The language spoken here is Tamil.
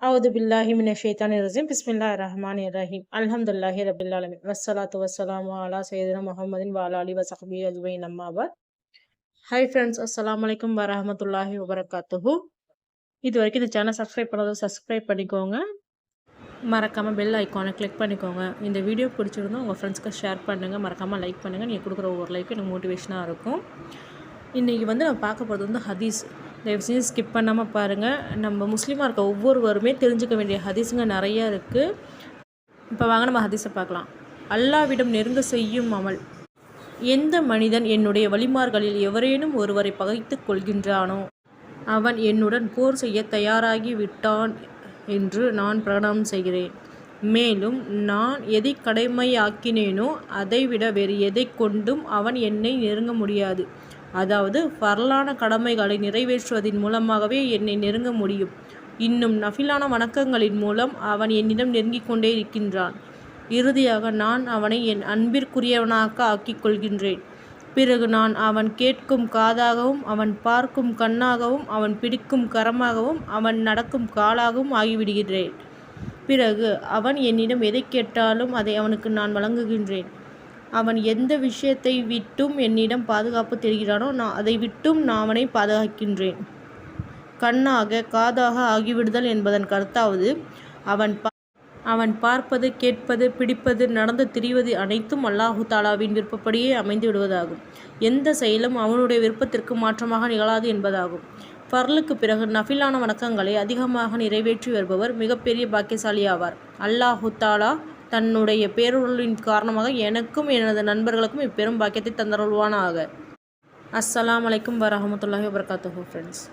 أعوذ بالله من الشيطان الرجيم بسم الله الرحمن الرحيم الحمد لله رب العالمين والصلاة والسلام على سيدنا محمد وعلى آله وصحبه أجمعين أما بعد. ஹாய் ஃப்ரெண்ட்ஸ், அஸ்ஸலாமு அலைக்கும் வரஹ்மத்துல்லாஹி வபரகாத்துஹு. இது வரைக்கும் இந்த சேனல் சப்ஸ்கிரைப் பண்ணாத சப்ஸ்கிரைப் பண்ணிக்கோங்க. மறக்காமல் பெல் ஐக்கானை கிளிக் பண்ணிக்கோங்க. இந்த வீடியோ பிடிச்சிருந்தோம் உங்கள் ஃப்ரெண்ட்ஸ்க்கு ஷேர் பண்ணுங்கள். மறக்காமல் லைக் பண்ணுங்கள். நீங்கள் கொடுக்குற ஒவ்வொரு லைக்கும் எனக்கு மோட்டிவேஷனாக இருக்கும். இன்றைக்கி நம்ம பார்க்க போகிறது ஹதீஸ். தயவு செஞ்சு ஸ்கிப் பண்ணாமல் பாருங்கள். நம்ம முஸ்லீமாக இருக்க ஒவ்வொருவருமே தெரிஞ்சுக்க வேண்டிய ஹதீஸுங்க நிறையா இருக்குது. இப்போ வாங்க நம்ம ஹதீஸை பார்க்கலாம். அல்லாஹ்விடம் நெருங்க செய்யும் அமல். எந்த மனிதன் என்னுடைய வழிமார்களில் எவரேனும் ஒருவரை பகைத்து கொள்கின்றானோ அவன் என்னுடன் போர் செய்ய தயாராகி விட்டான் என்று நான் பிரகடனம் செய்கிறேன். மேலும் நான் எதை கடமையாக்கினேனோ அதைவிட வேறு எதை கொண்டும் அவன் என்னை நெருங்க முடியாது. அதாவது ஃபர்லான கடமைகளை நிறைவேற்றுவதன் மூலமாகவே என்னை நெருங்க முடியும். இன்னும் நஃபிலான வணக்கங்களின் மூலம் அவன் என்னிடம் நெருங்கிக் கொண்டே இருக்கின்றான். இறுதியாக நான் அவனை என் அன்பிற்குரியவனாக ஆக்கிக் கொள்கின்றேன். பிறகு நான் அவன் கேட்கும் காதாகவும் அவன் பார்க்கும் கண்ணாகவும் அவன் பிடிக்கும் கரமாகவும் அவன் நடக்கும் காலாகவும் ஆகிவிடுகிறேன். பிறகு அவன் என்னிடம் எதை கேட்டாலும் அதை அவனுக்கு நான் வழங்குகின்றேன். அவன் எந்த விஷயத்தை விட்டும் என்னிடம் பாதுகாப்பு தெரிகிறானோ அதை விட்டும் நான் அவனை பாதுகாக்கின்றேன். கண்ணாக காதாக ஆகிவிடுதல் என்பதன் கருத்தாவது அவன் பார்ப்பது, கேட்பது, பிடிப்பது, நடந்து திரிவது அனைத்தும் அல்லாஹு தாலாவின் விருப்பப்படியே அமைந்து விடுவதாகும். எந்த செயலும் அவனுடைய விருப்பத்திற்கு மாற்றமாக நிகழாது என்பதாகும். ஃபர்லுக்கு பிறகு நஃபிலான வணக்கங்களை அதிகமாக நிறைவேற்றி வருபவர் மிகப்பெரிய பாக்கியசாலி ஆவார். அல்லாஹு தாலா தன்னுடைய பேரருளின் காரணமாக எனக்கும் எனது நண்பர்களுக்கும் இப்பெரும் பாக்கியத்தை தந்தருள்வானாக. அஸ்ஸலாமு அலைக்கும் வரஹ்மத்துல்லாஹி வபரகாத்துஹு ஃப்ரெண்ட்ஸ்.